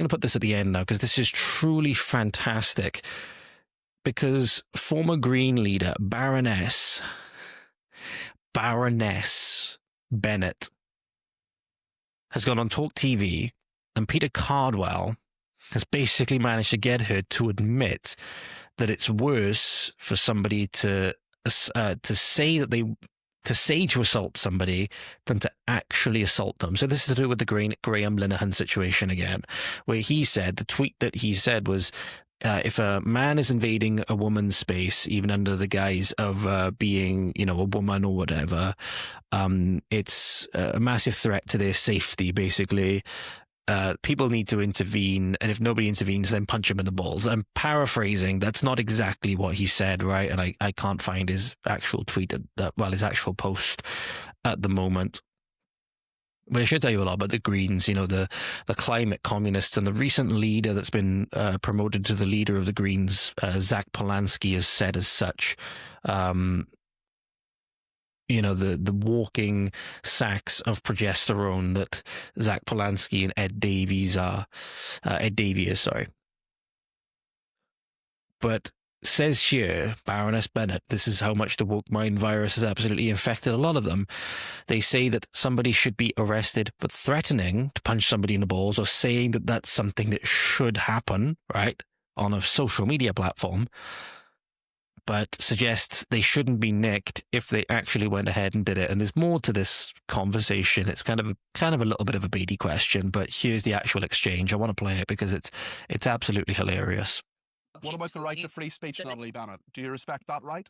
going to put this at the end now because this is truly fantastic. Because former Green leader Baroness Bennett has gone on Talk TV, and Peter Cardwell has basically managed to get her to admit that it's worse for somebody to say to assault somebody than to actually assault them. So this is to do with the Graham Linehan situation again, where he said, the tweet that he said was, if a man is invading a woman's space, even under the guise of being, a woman or whatever, it's a massive threat to their safety, basically. People need to intervene, and if nobody intervenes, then punch him in the balls. I'm paraphrasing. That's not exactly what he said, right? And I can't find his actual tweet, his actual post at the moment. But I should tell you a lot about the Greens, the climate communists, and the recent leader that's been promoted to the leader of the Greens, Zach Polanski, has said as such. The walking sacks of progesterone that Zach Polanski and Ed Davey is. But says here, Baroness Bennett, this is how much the woke mind virus has absolutely infected a lot of them. They say that somebody should be arrested for threatening to punch somebody in the balls, or saying that that's something that should happen, right, on a social media platform, but suggests they shouldn't be nicked if they actually went ahead and did it. And there's more to this conversation. It's kind of a little bit of a baity question, but here's the actual exchange. I want to play it because it's absolutely hilarious. What about the right to free speech, Natalie Bennett? Do you respect that right?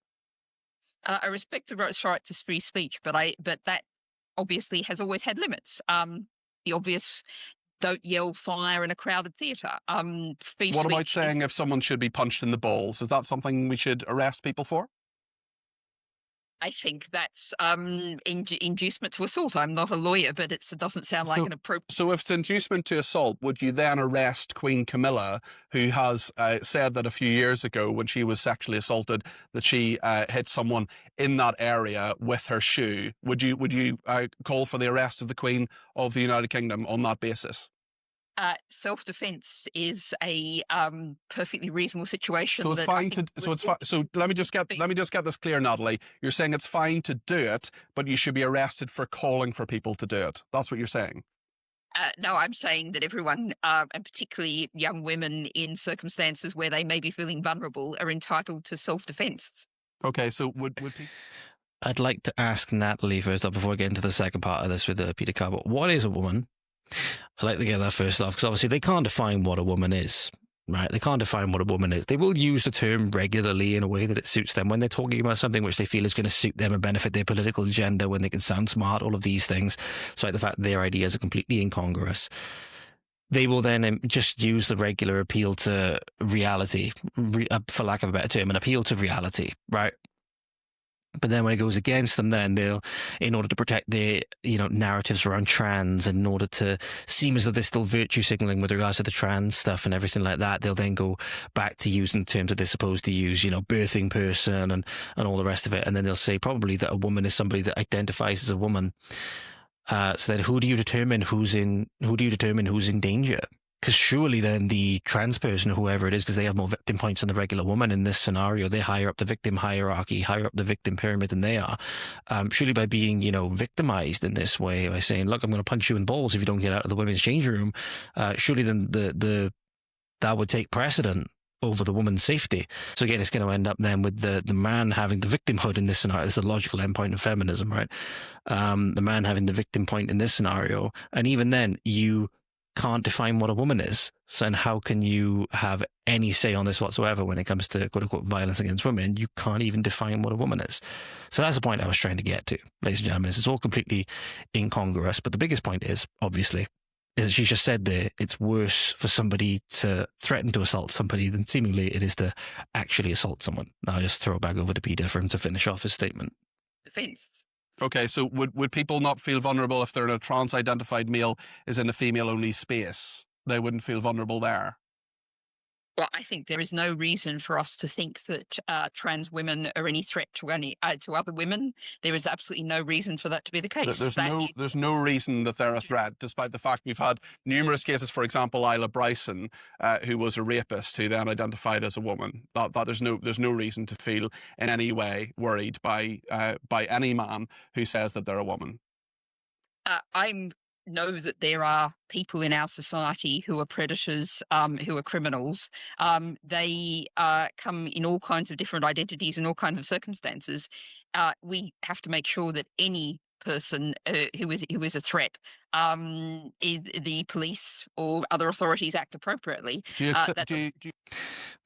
I respect the right to free speech, but that obviously has always had limits. The obvious, don't yell fire in a crowded theatre. What about saying if someone should be punched in the balls? Is that something we should arrest people for? I think that's inducement to assault. I'm not a lawyer, but it doesn't sound like an appropriate... So if it's inducement to assault, would you then arrest Queen Camilla, who has said that a few years ago when she was sexually assaulted that she hit someone in that area with her shoe? Would you call for the arrest of the Queen of the United Kingdom on that basis? Self-defense is a perfectly reasonable situation. So it's fine to. So let me just get this clear, Natalie. You're saying it's fine to do it, but you should be arrested for calling for people to do it. That's what you're saying. No, I'm saying that everyone, and particularly young women in circumstances where they may be feeling vulnerable, are entitled to self-defense. Okay, so would people... I'd like to ask Natalie first up before I get into the second part of this with Peter Cardwell. What is a woman? I'd like to get that first off, because obviously they can't define what a woman is, right? They can't define what a woman is. They will use the term regularly in a way that it suits them when they're talking about something which they feel is going to suit them and benefit their political agenda, when they can sound smart, all of these things. So like the fact that their ideas are completely incongruous. They will then just use the regular appeal to reality, for lack of a better term, an appeal to reality, right? But then when it goes against them, then they'll, in order to protect their, narratives around trans, and in order to seem as though they're still virtue signaling with regards to the trans stuff and everything like that, they'll then go back to using terms that they're supposed to use, birthing person and all the rest of it. And then they'll say probably that a woman is somebody that identifies as a woman. So then who do you determine who's in danger? Because surely then the trans person, or whoever it is, because they have more victim points than the regular woman in this scenario, they're higher up the victim hierarchy, higher up the victim pyramid than they are. Surely by being, victimized in this way, by saying, look, I'm going to punch you in balls if you don't get out of the women's changing room, surely then that would take precedent over the woman's safety. So again, it's going to end up then with the man having the victimhood in this scenario. This is a logical endpoint of feminism, right? The man having the victim point in this scenario. And even then, you can't define what a woman is. So, and how can you have any say on this whatsoever when it comes to quote unquote violence against women? You can't even define what a woman is. So that's the point I was trying to get to, ladies and gentlemen. It's all completely incongruous. But the biggest point is, obviously, is that she just said there, it's worse for somebody to threaten to assault somebody than seemingly it is to actually assault someone. Now I'll just throw it back over to Peter for him to finish off his statement. Defense. Okay, so would people not feel vulnerable if they're in a trans-identified male is in a female-only space? They wouldn't feel vulnerable there? Well, I think there is no reason for us to think that trans women are any threat to to other women. There is absolutely no reason for that to be the case. There's no reason that they're a threat, despite the fact we've had numerous cases. For example, Isla Bryson, who was a rapist, who then identified as a woman. That there's no reason to feel in any way worried by any man who says that they're a woman. I know that there are people in our society who are predators, who are criminals. They come in all kinds of different identities and all kinds of circumstances. We have to make sure that any person who is a threat, the police or other authorities act appropriately. Do you accept, do you,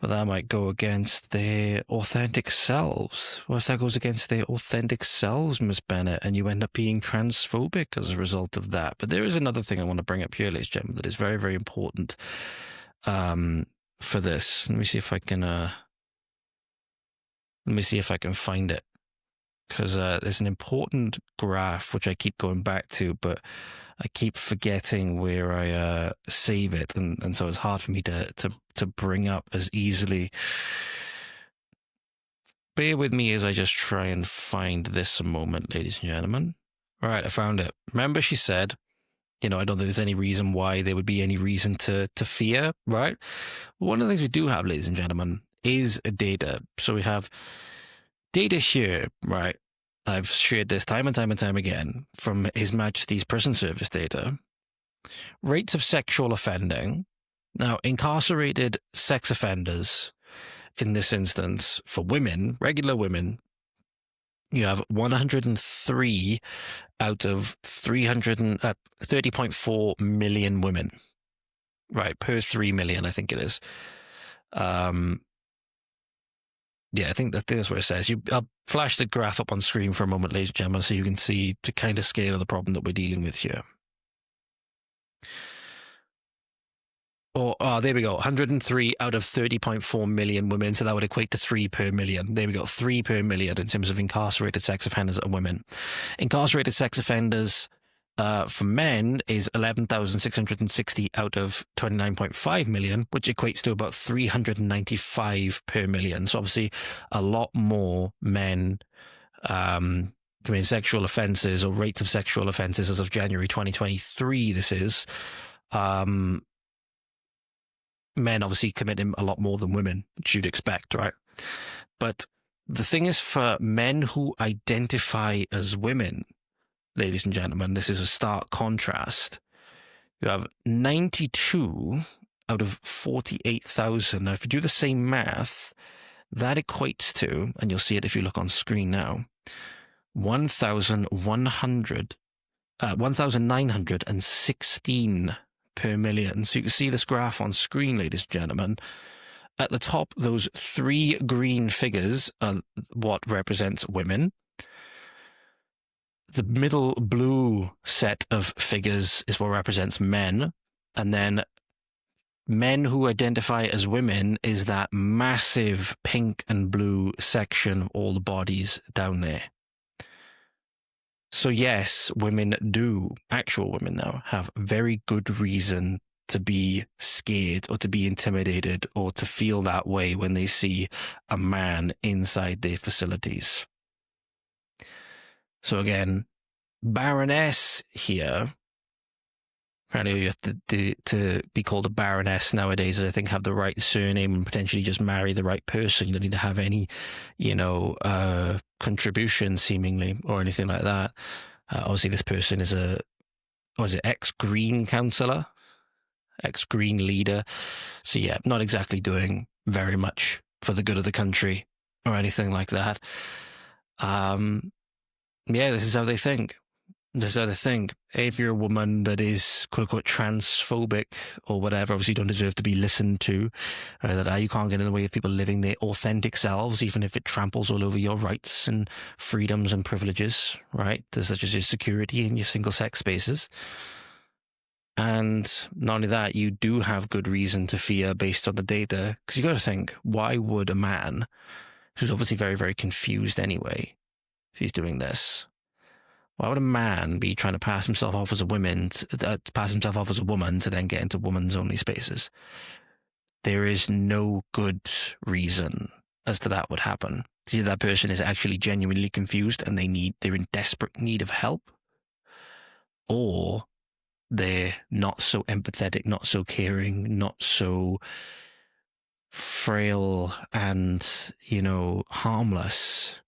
Well, that might go against their authentic selves. What if that goes against their authentic selves, Miss Bennett, and you end up being transphobic as a result of that? But there is another thing I want to bring up here, ladies and gentlemen, that is very, very important for this. Let me see if I can. Let me see if I can find it, because there's an important graph which I keep going back to, but I keep forgetting where I save it, and so it's hard for me to bring up as easily. Bear with me as I just try and find this a moment, ladies and gentlemen. All right, I found it. Remember, she said, I don't think there's any reason why there would be any reason to fear, right? One of the things we do have, ladies and gentlemen, is data. So we have data here, right? I've shared this time and time and time again from His Majesty's Prison Service data. Rates of sexual offending. Now, incarcerated sex offenders, in this instance, for women, regular women, you have 103 out of 30.4 million women, right, per 3 million, I think it is. Yeah, I think that's what it says. I'll flash the graph up on screen for a moment, ladies and gentlemen, so you can see the kind of scale of the problem that we're dealing with here. There we go. 103 out of 30.4 million women, so that would equate to 3 per million. There we go, 3 per million in terms of incarcerated sex offenders and women. Incarcerated sex offenders for men is 11,660 out of 29.5 million, which equates to about 395 per million. So obviously a lot more men commit sexual offences, or rates of sexual offences as of January 2023, this is. Men obviously committing a lot more than women, which you'd expect, right? But the thing is, for men who identify as women, ladies and gentlemen, this is a stark contrast. You have 92 out of 48,000. Now, if you do the same math, that equates to, and you'll see it if you look on screen now, 1,916 per million. So you can see this graph on screen, ladies and gentlemen. At the top, those 3 green figures are what represents women. The middle blue set of figures is what represents men. And then men who identify as women is that massive pink and blue section of all the bodies down there. So yes, women do, actual women now, have very good reason to be scared or to be intimidated or to feel that way when they see a man inside their facilities. So again, Baroness here, apparently you have to be called a Baroness nowadays, I think, have the right surname and potentially just marry the right person. You don't need to have any, contribution seemingly or anything like that. Obviously this person is ex-Green councillor, ex-Green leader. So yeah, not exactly doing very much for the good of the country or anything like that. This is how they think. This is how they think. If you're a woman that is quote-unquote transphobic or whatever, obviously you don't deserve to be listened to, that you can't get in the way of people living their authentic selves, even if it tramples all over your rights and freedoms and privileges, right? Such as your security in your single-sex spaces. And not only that, you do have good reason to fear based on the data, because you got to think, why would a man, who's obviously very, very confused anyway, if he's doing this, why would a man be trying to pass himself off as a woman to then get into women's only spaces? there is no good reason as to that would happen. See, that person is actually genuinely confused and they're in desperate need of help, or they're not so empathetic, not so caring, not so frail and, harmless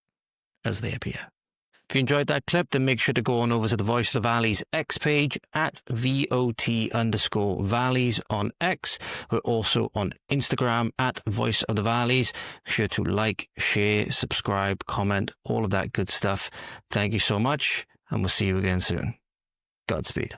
as they appear. If you enjoyed that clip, then make sure to go on over to the Voice of the Valleys X page at VOT_Valleys on X. We're also on Instagram at Voice of the Valleys. Make sure to like, share, subscribe, comment, all of that good stuff. Thank you so much, and we'll see you again soon. Godspeed.